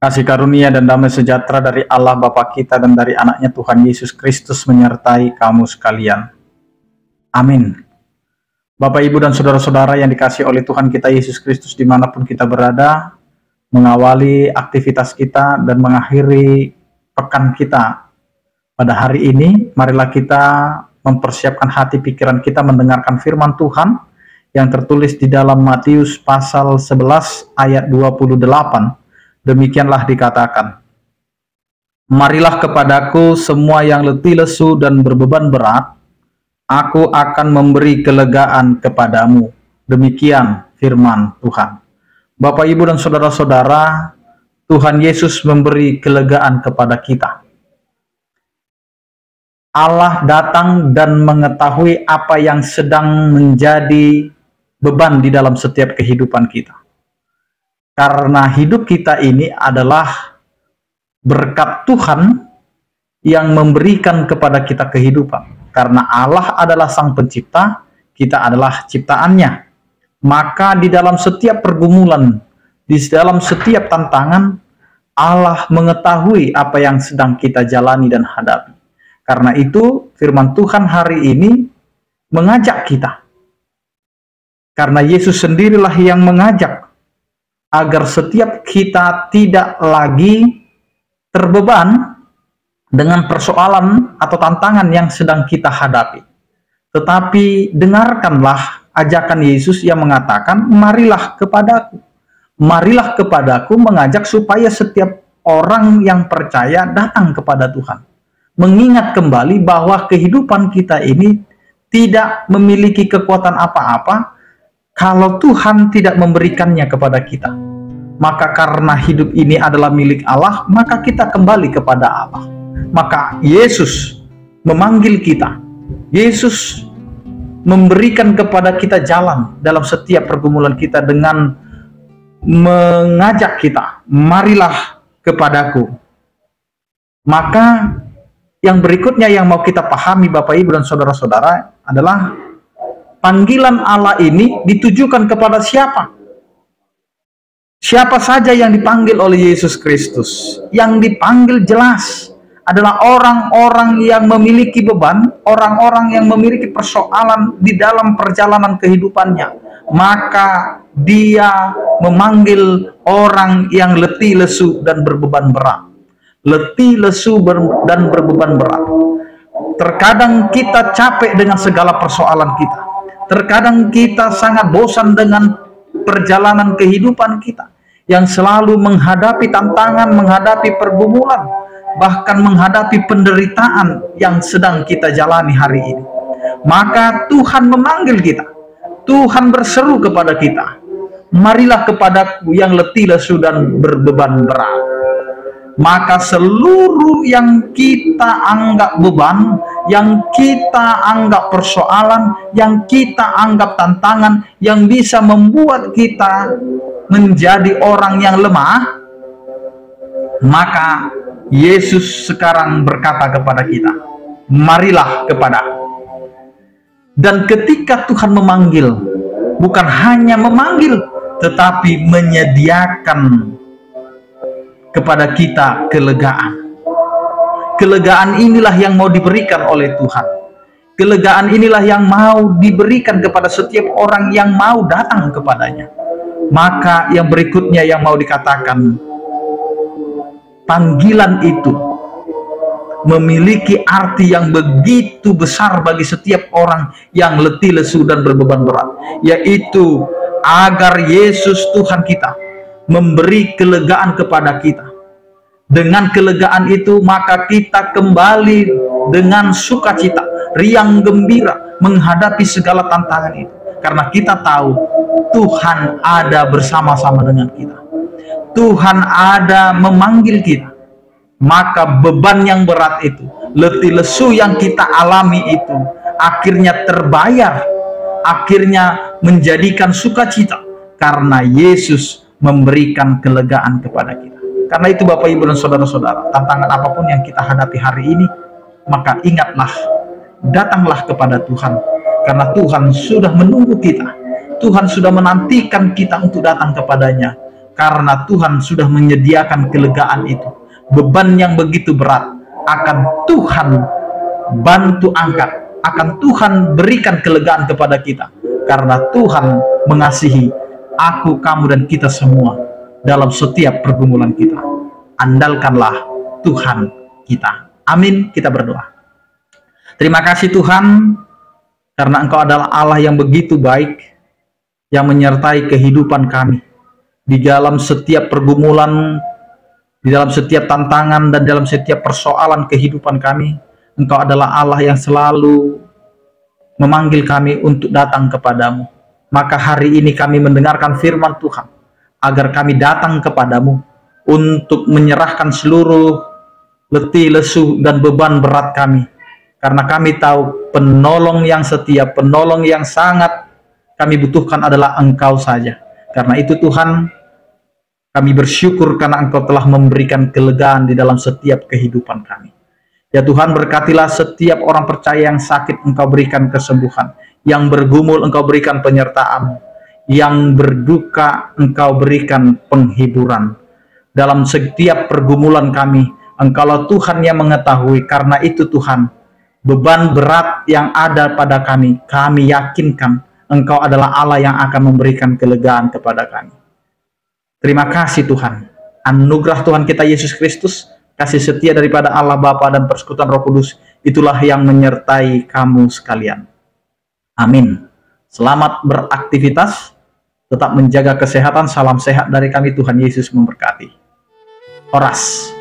Kasih karunia dan damai sejahtera dari Allah Bapa kita dan dari anaknya Tuhan Yesus Kristus menyertai kamu sekalian. Amin. Bapak, Ibu, dan saudara-saudara yang dikasihi oleh Tuhan kita Yesus Kristus dimanapun kita berada, mengawali aktivitas kita dan mengakhiri pekan kita pada hari ini, marilah kita mempersiapkan hati pikiran kita mendengarkan firman Tuhan yang tertulis di dalam Matius pasal 11 ayat 28. Demikianlah dikatakan, "Marilah kepadaku semua yang letih lesu dan berbeban berat, aku akan memberi kelegaan kepadamu." Demikian firman Tuhan. Bapak, Ibu, dan saudara-saudara, Tuhan Yesus memberi kelegaan kepada kita. Allah datang dan mengetahui apa yang sedang menjadi beban di dalam setiap kehidupan kita. Karena hidup kita ini adalah berkat Tuhan yang memberikan kepada kita kehidupan. Karena Allah adalah Sang Pencipta, kita adalah ciptaannya. Maka di dalam setiap pergumulan, di dalam setiap tantangan, Allah mengetahui apa yang sedang kita jalani dan hadapi. Karena itu firman Tuhan hari ini mengajak kita. Karena Yesus sendirilah yang mengajak agar setiap kita tidak lagi terbeban dengan persoalan atau tantangan yang sedang kita hadapi. Tetapi dengarkanlah ajakan Yesus yang mengatakan, "Marilah kepadaku." Marilah kepadaku mengajak supaya setiap orang yang percaya datang kepada Tuhan. Mengingat kembali bahwa kehidupan kita ini tidak memiliki kekuatan apa-apa kalau Tuhan tidak memberikannya kepada kita. Maka karena hidup ini adalah milik Allah, maka kita kembali kepada Allah. Maka Yesus memanggil kita. Yesus memberikan kepada kita jalan dalam setiap pergumulan kita dengan mengajak kita, "Marilah kepadaku." Maka yang berikutnya yang mau kita pahami Bapak, Ibu, dan saudara-saudara adalah panggilan Allah ini ditujukan kepada siapa? Siapa saja yang dipanggil oleh Yesus Kristus? Yang dipanggil jelas adalah orang-orang yang memiliki beban, orang-orang yang memiliki persoalan di dalam perjalanan kehidupannya. Maka dia memanggil orang yang letih lesu dan berbeban berat. Letih lesu dan berbeban berat. Terkadang kita capek dengan segala persoalan kita. Terkadang kita sangat bosan dengan perjalanan kehidupan kita yang selalu menghadapi tantangan, menghadapi pergumulan, bahkan menghadapi penderitaan yang sedang kita jalani hari ini. Maka Tuhan memanggil kita. Tuhan berseru kepada kita, "Marilah kepadaku yang letih lesu dan berbeban berat." Maka seluruh yang kita anggap beban, yang kita anggap persoalan, yang kita anggap tantangan, yang bisa membuat kita menjadi orang yang lemah, maka Yesus sekarang berkata kepada kita, "Marilah kepadaku." Dan ketika Tuhan memanggil, bukan hanya memanggil, tetapi menyediakan kepada kita kelegaan. Kelegaan inilah yang mau diberikan oleh Tuhan. Kelegaan inilah yang mau diberikan kepada setiap orang yang mau datang kepadanya. Maka yang berikutnya yang mau dikatakan, panggilan itu memiliki arti yang begitu besar bagi setiap orang yang letih lesu dan berbeban berat, yaitu agar Yesus Tuhan kita memberi kelegaan kepada kita. Dengan kelegaan itu maka kita kembali dengan sukacita, riang gembira menghadapi segala tantangan itu. Karena kita tahu Tuhan ada bersama-sama dengan kita. Tuhan ada memanggil kita. Maka beban yang berat itu, letih lesu yang kita alami itu akhirnya terbayar, akhirnya menjadikan sukacita karena Yesus memberikan kelegaan kepada kita. Karena itu Bapak, Ibu, dan saudara-saudara, tantangan apapun yang kita hadapi hari ini, maka ingatlah, datanglah kepada Tuhan. Karena Tuhan sudah menunggu kita. Tuhan sudah menantikan kita untuk datang kepadanya. karena Tuhan sudah menyediakan kelegaan itu. Beban yang begitu berat akan Tuhan bantu angkat, akan Tuhan berikan kelegaan kepada kita, karena Tuhan mengasihi aku, kamu, dan kita semua dalam setiap pergumulan kita. Andalkanlah Tuhan kita. Amin. Kita berdoa. Terima kasih Tuhan, karena Engkau adalah Allah yang begitu baik, yang menyertai kehidupan kami di dalam setiap pergumulan, di dalam setiap tantangan, dan dalam setiap persoalan kehidupan kami. Engkau adalah Allah yang selalu memanggil kami untuk datang kepadamu. Maka hari ini kami mendengarkan firman Tuhan, agar kami datang kepadamu untuk menyerahkan seluruh letih, lesu, dan beban berat kami. Karena kami tahu penolong yang setia, penolong yang sangat kami butuhkan adalah Engkau saja. Karena itu Tuhan, kami bersyukur karena Engkau telah memberikan kelegaan di dalam setiap kehidupan kami. Ya Tuhan, berkatilah setiap orang percaya yang sakit, Engkau berikan kesembuhan. Yang bergumul, Engkau berikan penyertaan. Yang berduka, Engkau berikan penghiburan. Dalam setiap pergumulan kami, Engkaulah Tuhan yang mengetahui. Karena itu Tuhan, beban berat yang ada pada kami, kami yakinkan Engkau adalah Allah yang akan memberikan kelegaan kepada kami. Terima kasih Tuhan. Anugerah Tuhan kita Yesus Kristus, kasih setia daripada Allah Bapa dan persekutuan Roh Kudus, itulah yang menyertai kamu sekalian. Amin. Selamat beraktivitas, tetap menjaga kesehatan. Salam sehat dari kami, Tuhan Yesus memberkati. Horas.